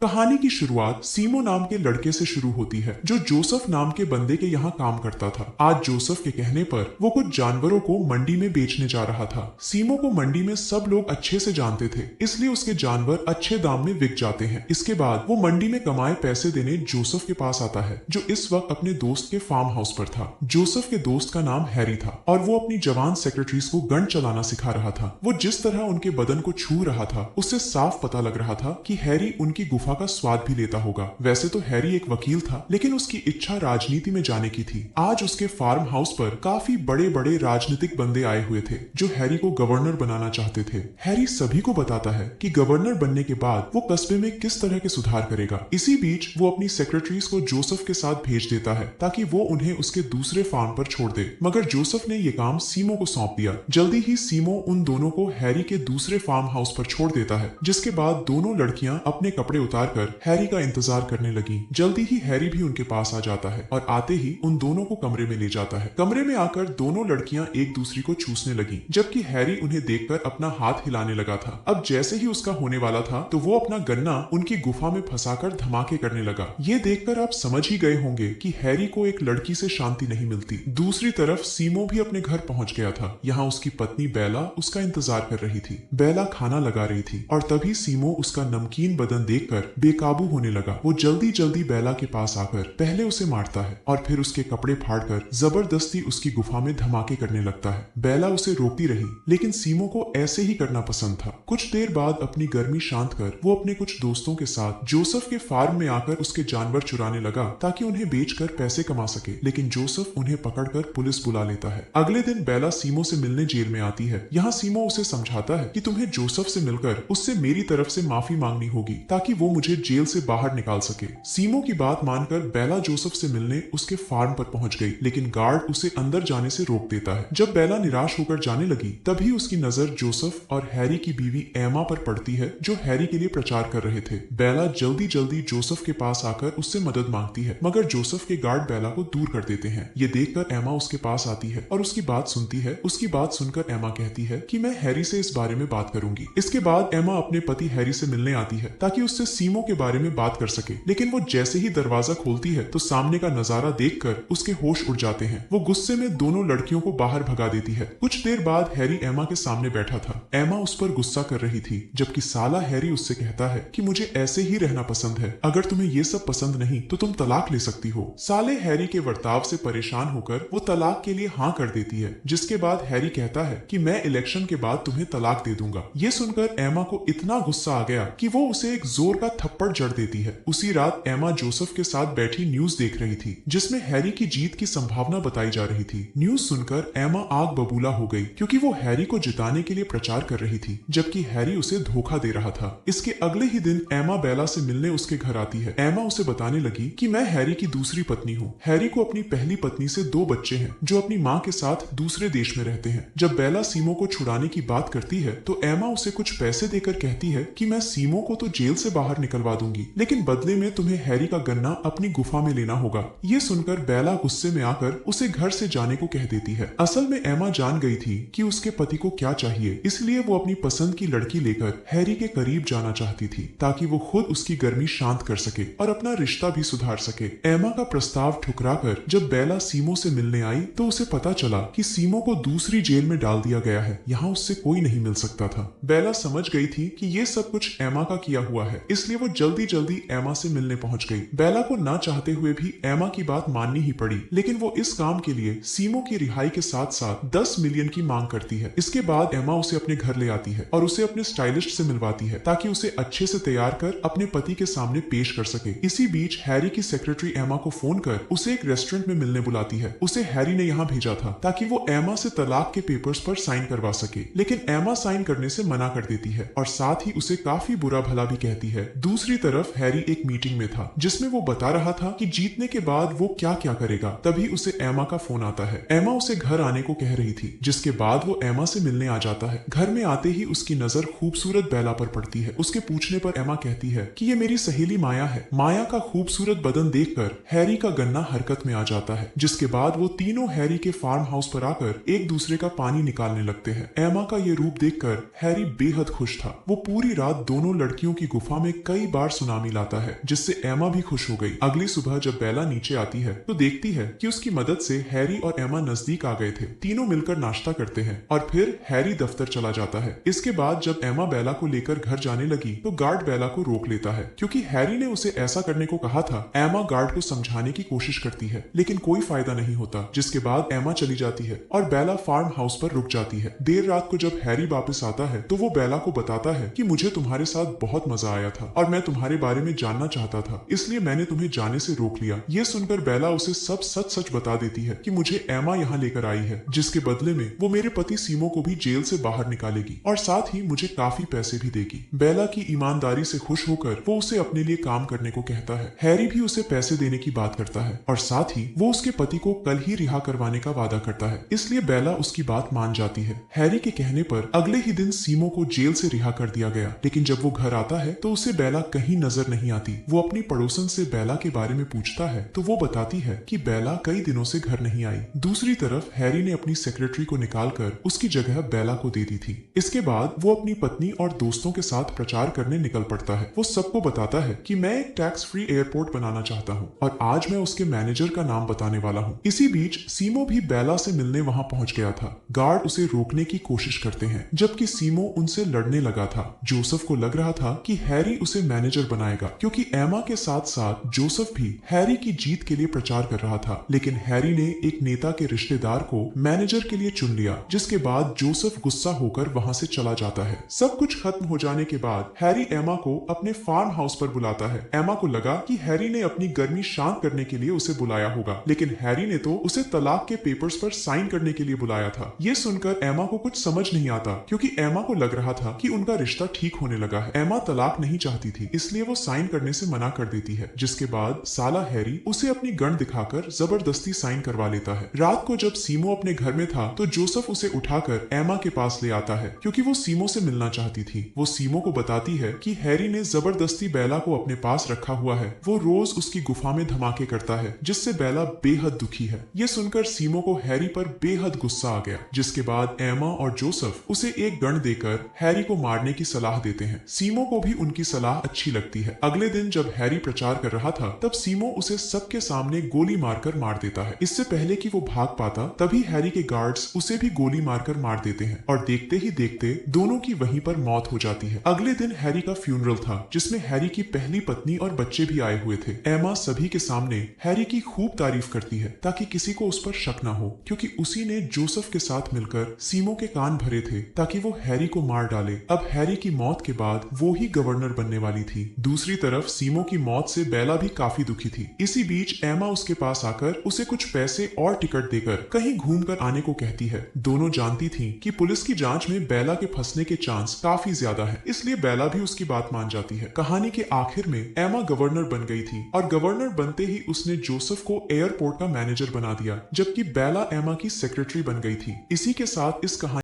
कहानी की शुरुआत सीमो नाम के लड़के से शुरू होती है जो जोसेफ नाम के बंदे के यहाँ काम करता था। आज जोसेफ के कहने पर वो कुछ जानवरों को मंडी में बेचने जा रहा था। सीमो को मंडी में सब लोग अच्छे से जानते थे, इसलिए उसके जानवर अच्छे दाम में बिक जाते हैं। इसके बाद वो मंडी में कमाए पैसे देने जोसेफ के पास आता है, जो इस वक्त अपने दोस्त के फार्म हाउस पर था। जोसेफ के दोस्त का नाम हैरी था और वो अपनी जवान सेक्रेटरीज को गन चलाना सिखा रहा था। वो जिस तरह उनके बदन को छू रहा था उससे साफ पता लग रहा था कि हैरी उनकी गुफा का स्वाद भी लेता होगा। वैसे तो हैरी एक वकील था, लेकिन उसकी इच्छा राजनीति में जाने की थी। आज उसके फार्म हाउस पर काफी बड़े बड़े राजनीतिक बंदे आए हुए थे जो हैरी को गवर्नर बनाना चाहते थे। हैरी सभी को बताता है कि गवर्नर बनने के बाद वो कस्बे में किस तरह के सुधार करेगा। इसी बीच वो अपनी सेक्रेटरीज को जोसेफ के साथ भेज देता है ताकि वो उन्हें उसके दूसरे फार्म पर छोड़ दे, मगर जोसेफ ने ये काम सीमो को सौंप दिया। जल्दी ही सीमो उन दोनों को हैरी के दूसरे फार्म हाउस पर छोड़ देता है, जिसके बाद दोनों लड़कियां अपने कपड़े उतार कर हैरी का इंतजार करने लगी। जल्दी ही हैरी भी उनके पास आ जाता है और आते ही उन दोनों को कमरे में ले जाता है। कमरे में आकर दोनों लड़कियां एक दूसरी को चूसने लगी, जबकि हैरी उन्हें देखकर अपना हाथ हिलाने लगा था। अब जैसे ही उसका होने वाला था तो वो अपना गन्ना उनकी गुफा में फंसाकर धमाके करने लगा। ये देखकर आप समझ ही गए होंगे कि हैरी को एक लड़की से शांति नहीं मिलती। दूसरी तरफ सीमो भी अपने घर पहुंच गया था। यहाँ उसकी पत्नी बेला उसका इंतजार कर रही थी। बेला खाना लगा रही थी और तभी सीमो उसका नमकीन बदन देखकर बेकाबू होने लगा। वो जल्दी जल्दी बेला के पास आकर पहले उसे मारता है और फिर उसके कपड़े फाड़कर जबरदस्ती उसकी गुफा में धमाके करने लगता है। बेला उसे रोकती रही, लेकिन सीमो को ऐसे ही करना पसंद था। कुछ देर बाद अपनी गर्मी शांत कर वो अपने कुछ दोस्तों के साथ जोसेफ के फार्म में आकर उसके जानवर चुराने लगा ताकि उन्हें बेचकर पैसे कमा सके, लेकिन जोसेफ उन्हें पकड़कर पुलिस बुला लेता है। अगले दिन बेला सीमो से मिलने जेल में आती है। यहाँ सीमो उसे समझाता है कि तुम्हें जोसेफ से मिलकर उससे मेरी तरफ से माफी मांगनी होगी ताकि वो मुझे जेल से बाहर निकाल सके। सीमो की बात मानकर बेला जोसेफ से मिलने उसके फार्म पर पहुंच गई, लेकिन गार्ड उसे अंदर जाने से रोक देता है। जब बेला निराश होकर जाने लगी तभी उसकी नजर जोसेफ और हैरी की बीवी एमा पर पड़ती है, जो हैरी के लिए प्रचार कर रहे थे। बेला जल्दी जल्दी जोसेफ के पास आकर उससे मदद मांगती है, मगर जोसेफ के गार्ड बेला को दूर कर देते हैं। ये देखकर एमा उसके पास आती है और उसकी बात सुनती है। उसकी बात सुनकर एमा कहती है कि मैं हैरी से इस बारे में बात करूंगी। इसके बाद एमा अपने पति हैरी से मिलने आती है ताकि उससे सीमो के बारे में बात कर सके, लेकिन वो जैसे ही दरवाजा खोलती है तो सामने का नजारा देखकर उसके होश उड़ जाते हैं। वो गुस्से में दोनों लड़कियों को बाहर भगा देती है। कुछ देर बाद हैरी एमा के सामने बैठा था। एमा उस पर गुस्सा कर रही थी, जबकि साला हैरी उससे कहता है कि मुझे ऐसे ही रहना पसंद है, अगर तुम्हें ये सब पसंद नहीं तो तुम तलाक ले सकती हो। साले हैरी के वर्ताव से परेशान होकर वो तलाक के लिए हाँ कर देती है, जिसके बाद हैरी कहता है कि मैं इलेक्शन के बाद तुम्हें तलाक दे दूंगा। ये सुनकर एमा को इतना गुस्सा आ गया कि वो उसे एक जोर का थप्पड़ जड़ देती है। उसी रात एमा जोसेफ के साथ बैठी न्यूज देख रही थी, जिसमें हैरी की जीत की संभावना बताई जा रही थी। न्यूज सुनकर एमा आग बबूला हो गई, क्योंकि वो हैरी को जिताने के लिए प्रचार कर रही थी, जबकि हैरी उसे धोखा दे रहा था। इसके अगले ही दिन एमा बेला से मिलने उसके घर आती है। एमा उसे बताने लगी कि मैं हैरी की दूसरी पत्नी हूँ। हैरी को अपनी पहली पत्नी से 2 बच्चे हैं, जो अपनी माँ के साथ दूसरे देश में रहते हैं। जब बेला सीमो को छुड़ाने की बात करती है तो एमा उसे कुछ पैसे देकर कहती है कि मैं सीमो को तो जेल से बाहर निकलवा दूंगी, लेकिन बदले में तुम्हें हैरी का गन्ना अपनी गुफा में लेना होगा। ये सुनकर बेला गुस्से में आकर उसे घर से जाने को कह देती है। असल में एमा जान गई थी कि उसके पति को क्या चाहिए, इसलिए वो अपनी पसंद की लड़की लेकर हैरी के करीब जाना चाहती थी ताकि वो खुद उसकी गर्मी शांत कर सके और अपना रिश्ता भी सुधार सके। एमा का प्रस्ताव ठुकराकर जब बेला सीमो से मिलने आई तो उसे पता चला कि सीमो को दूसरी जेल में डाल दिया गया है। यहाँ उससे कोई नहीं मिल सकता था। बेला समझ गई थी कि ये सब कुछ एमा का किया हुआ है, इसलिए वो जल्दी जल्दी एमा से मिलने पहुंच गई। बेला को ना चाहते हुए भी एमा की बात माननी ही पड़ी, लेकिन वो इस काम के लिए सीमो की रिहाई के साथ साथ 10 मिलियन की मांग करती है। इसके बाद एमा उसे अपने घर ले आती है और उसे अपने स्टाइलिस्ट से मिलवाती है ताकि उसे अच्छे से तैयार कर अपने पति के सामने पेश कर सके। इसी बीच हैरी की सेक्रेटरी एमा को फोन कर उसे एक रेस्टोरेंट में मिलने बुलाती है। उसे हैरी ने यहाँ भेजा था ताकि वो एमा से तलाक के पेपर्स पर साइन करवा सके, लेकिन एमा साइन करने से मना कर देती है और साथ ही उसे काफी बुरा भला भी कहती है। दूसरी तरफ हैरी एक मीटिंग में था जिसमें वो बता रहा था कि जीतने के बाद वो क्या क्या करेगा। तभी उसे एमा का फोन आता है। एमा उसे घर आने को कह रही थी, जिसके बाद वो एमा से मिलने आ जाता है। घर में आते ही उसकी नजर खूबसूरत बेला पर पड़ती है। उसके पूछने पर एमा कहती है कि ये मेरी सहेली माया है। माया का खूबसूरत बदन देखकर हैरी का गन्ना हरकत में आ जाता है, जिसके बाद वो तीनों हैरी के फार्म हाउस पर आकर एक दूसरे का पानी निकालने लगते हैं। एमा का ये रूप देखकर हैरी बेहद खुश था। वो पूरी रात दोनों लड़कियों की गुफा में कई बार सुनामी लाता है, जिससे एमा भी खुश हो गई। अगली सुबह जब बेला नीचे आती है तो देखती है कि उसकी मदद से हैरी और एमा नजदीक आ गए थे। तीनों मिलकर नाश्ता करते हैं और फिर हैरी दफ्तर चला जाता है। इसके बाद जब एमा बेला को लेकर घर जाने लगी तो गार्ड बेला को रोक लेता है, क्योंकि हैरी ने उसे ऐसा करने को कहा था। एमा गार्ड को समझाने की कोशिश करती है, लेकिन कोई फायदा नहीं होता, जिसके बाद एमा चली जाती है और बेला फार्म हाउस पर रुक जाती है। देर रात को जब हैरी वापस आता है तो वो बेला को बताता है कि मुझे तुम्हारे साथ बहुत मजा आया था और मैं तुम्हारे बारे में जानना चाहता था, इसलिए मैंने तुम्हें जाने से रोक लिया। ये सुनकर बेला उसे सब सच सच बता देती है कि मुझे एमा यहाँ लेकर आई है, जिसके बदले में वो मेरे पति सीमो को भी जेल से बाहर निकालेगी और साथ ही मुझे काफी पैसे भी देगी। बेला की ईमानदारी से खुश होकर वो उसे अपने लिए काम करने को कहता है। हैरी भी उसे पैसे देने की बात करता है और साथ ही वो उसके पति को कल ही रिहा करवाने का वादा करता है, इसलिए बेला उसकी बात मान जाती है। हैरी के कहने पर अगले ही दिन सीमो को जेल से रिहा कर दिया गया, लेकिन जब वो घर आता है तो उसे बेला कहीं नजर नहीं आती। वो अपनी पड़ोसन से बेला के बारे में पूछता है तो वो बताती है कि बेला कई दिनों से घर नहीं आई। दूसरी तरफ हैरी ने अपनी सेक्रेटरी को निकालकर उसकी जगह बेला को दे दी थी। इसके बाद वो अपनी पत्नी और दोस्तों के साथ प्रचार करने निकल पड़ता है। वो सबको बताता है कि मैं एक टैक्स फ्री एयरपोर्ट बनाना चाहता हूँ और आज मैं उसके मैनेजर का नाम बताने वाला हूँ। इसी बीच सीमो भी बेला से मिलने वहां पहुंच गया था। गार्ड उसे रोकने की कोशिश करते हैं, जबकि सीमो उनसे लड़ने लगा था। जोसेफ को लग रहा था कि हैरी उसे मैनेजर बनाएगा, क्योंकि एमा के साथ साथ जोसेफ भी हैरी की जीत के लिए प्रचार कर रहा था। लेकिन हैरी ने एक नेता के रिश्तेदार को मैनेजर के लिए चुन लिया, जिसके बाद जोसेफ गुस्सा होकर वहां से चला जाता है। सब कुछ खत्म हो जाने के बाद हैरी एमा को अपने फार्म हाउस पर बुलाता है। एमा को लगा कि हैरी ने अपनी गर्मी शांत करने के लिए उसे बुलाया होगा, लेकिन हैरी ने तो उसे तलाक के पेपर्स पर साइन करने के लिए बुलाया था। ये सुनकर एमा को कुछ समझ नहीं आता, क्योंकि एमा को लग रहा था कि उनका रिश्ता ठीक होने लगा है। एमा तलाक नहीं चाहती थी, इसलिए वो साइन करने से मना कर देती है, जिसके बाद साला हैरी उसे अपनी गन दिखाकर जबरदस्ती साइन करवा लेता है। रात को जब सीमो अपने घर में था तो जोसेफ उसे उठाकर एमा के पास ले आता है, क्योंकि वो सीमो से मिलना चाहती थी। वो सीमो को बताती है कि हैरी ने जबरदस्ती बेला को अपने पास रखा हुआ है। वो रोज उसकी गुफा में धमाके करता है, जिससे बेला बेहद दुखी है। ये सुनकर सीमो को हैरी पर बेहद गुस्सा आ गया, जिसके बाद एमा और जोसेफ उसे एक गन देकर हैरी को मारने की सलाह देते हैं। सीमो को भी उनकी सलाह अच्छी लगती है। अगले दिन जब हैरी प्रचार कर रहा था तब सीमो उसे सबके सामने गोली मारकर मार देता है। इससे पहले कि वो भाग पाता तभी हैरी के गार्ड्स उसे भी गोली मारकर मार देते हैं और देखते ही देखते दोनों की वहीं पर मौत हो जाती है। अगले दिन हैरी का फ्यूनरल था, जिसमें हैरी की पहली पत्नी और बच्चे भी आए हुए थे। एमा सभी के सामने हैरी की खूब तारीफ करती है, ताकि किसी को उस पर शक न हो, क्योंकि उसी ने जोसेफ के साथ मिलकर सीमो के कान भरे थे ताकि वो हैरी को मार डाले। अब हैरी की मौत के बाद वो ही गवर्नर बनने वाली थी। दूसरी तरफ सीमो की मौत से बेला भी काफी दुखी थी। इसी बीच एमा उसके पास आकर उसे कुछ पैसे और टिकट देकर कहीं घूम कर आने को कहती है। दोनों जानती थी कि पुलिस की जांच में बेला के फंसने के चांस काफी ज्यादा है, इसलिए बेला भी उसकी बात मान जाती है। कहानी के आखिर में एमा गवर्नर बन गई थी और गवर्नर बनते ही उसने जोसेफ को एयरपोर्ट का मैनेजर बना दिया, जबकि बेला एमा की सेक्रेटरी बन गई थी। इसी के साथ इस कहानी